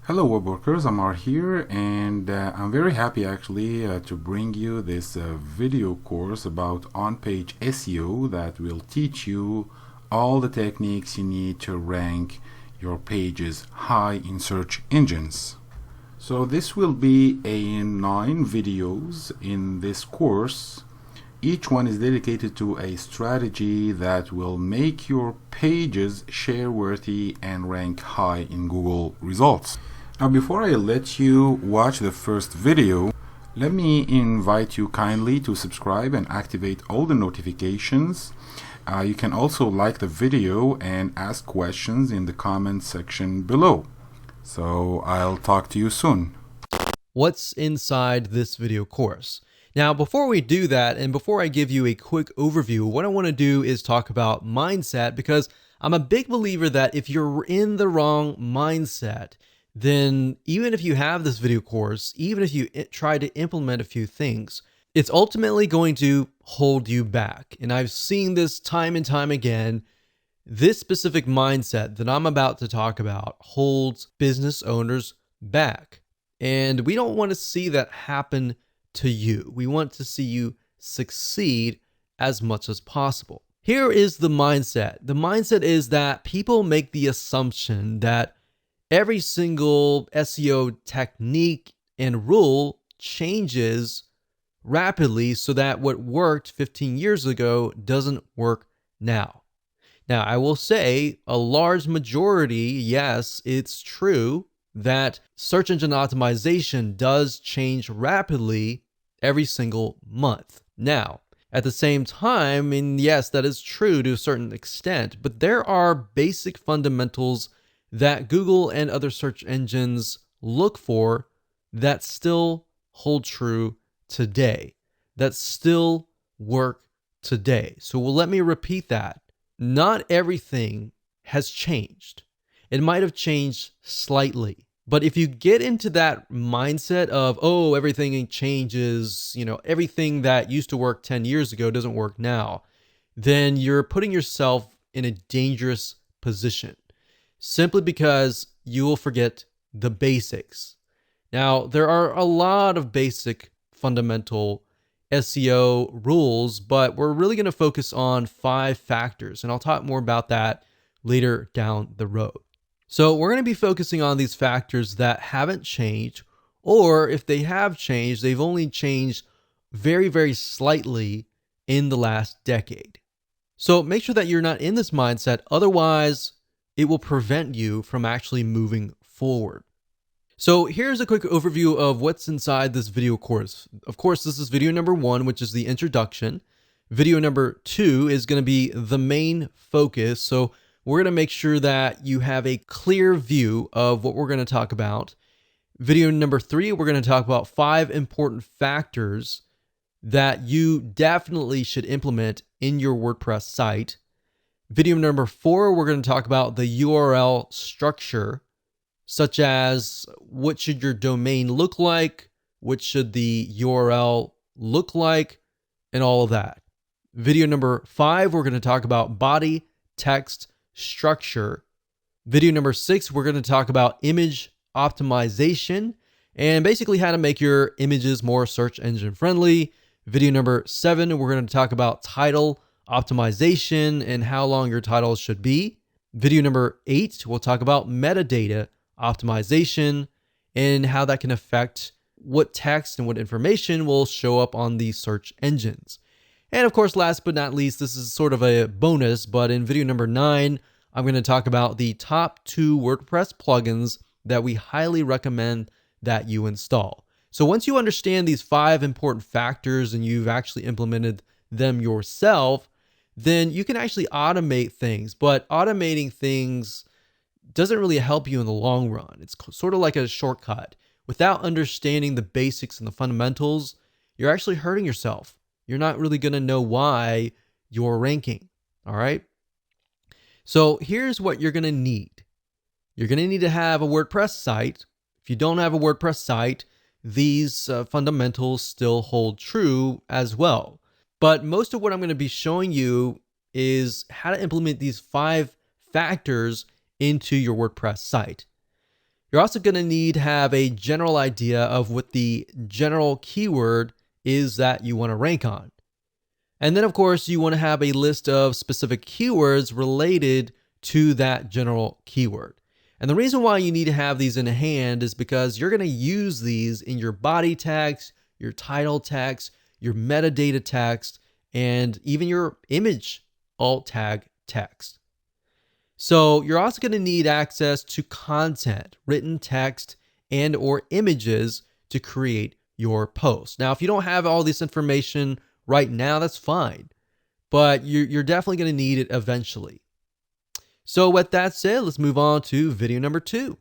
Hello web workers, Amar here, and I'm very happy actually to bring you this video course about on-page SEO that will teach you all the techniques you need to rank your pages high in search engines. So this will be 9 videos in this course. Each one is dedicated to a strategy that will make your pages share-worthy and rank high in Google results. Now, before I let you watch the first video, let me invite you kindly to subscribe and activate all the notifications. You can also like the video and ask questions in the comment section below. So I'll talk to you soon. What's inside this video course? Now, before we do that, and before I give you a quick overview, what I want to do is talk about mindset, because I'm a big believer that if you're in the wrong mindset, then even if you have this video course, even if you try to implement a few things, it's ultimately going to hold you back. And I've seen this time and time again. This specific mindset that I'm about to talk about holds business owners back. And we don't want to see that happen to you. We want to see you succeed as much as possible. Here is the mindset. The mindset is that people make the assumption that every single SEO technique and rule changes rapidly so that what worked 15 years ago doesn't work now. Now, I will say a large majority, yes, it's true that search engine optimization does change rapidly every single month. Now, at the same time, and yes, that is true to a certain extent, but there are basic fundamentals that Google and other search engines look for that still hold true today, that still work today. So let me repeat that. Not everything has changed. It might have changed slightly. But if you get into that mindset of, oh, everything changes, everything that used to work 10 years ago doesn't work now, then you're putting yourself in a dangerous position simply because you will forget the basics. Now, there are a lot of basic fundamental SEO rules, but we're really going to focus on 5 factors, and I'll talk more about that later down the road. So we're going to be focusing on these factors that haven't changed, or if they have changed, they've only changed very, very slightly in the last decade. So make sure that you're not in this mindset, otherwise it will prevent you from actually moving forward. So here's a quick overview of what's inside this video course. Of course, this is video number 1, which is the introduction. Video number 2 is going to be the main focus. So we're going to make sure that you have a clear view of what we're going to talk about. Video number 3, we're going to talk about 5 important factors that you definitely should implement in your WordPress site. Video number 4, we're going to talk about the URL structure, such as what should your domain look like, what should the URL look like, and all of that. Video number 5, we're going to talk about body text structure. Video number 6, we're going to talk about image optimization and basically how to make your images more search engine friendly. Video number 7, we're going to talk about title optimization and how long your titles should be. Video number 8, we'll talk about metadata optimization and how that can affect what text and what information will show up on these search engines. And of course, last but not least, this is sort of a bonus, but in video number 9, I'm going to talk about the top 2 WordPress plugins that we highly recommend that you install. So once you understand these 5 important factors and you've actually implemented them yourself, then you can actually automate things. But automating things doesn't really help you in the long run. It's sort of like a shortcut. Without understanding the basics and the fundamentals, you're actually hurting yourself. You're not really going to know why you're ranking. All right. So here's what you're going to need. You're going to need to have a WordPress site. If you don't have a WordPress site, these fundamentals still hold true as well. But most of what I'm going to be showing you is how to implement these 5 factors into your WordPress site. You're also going to need to have a general idea of what the general keyword is that you want to rank on. And then, of course, you want to have a list of specific keywords related to that general keyword. And the reason why you need to have these in hand is because you're going to use these in your body text, your title text, your metadata text, and even your image alt tag text. So you're also going to need access to content, written text, and or images to create your post. Now, if you don't have all this information right now, that's fine, but you're definitely going to need it eventually. So with that said, let's move on to video number 2.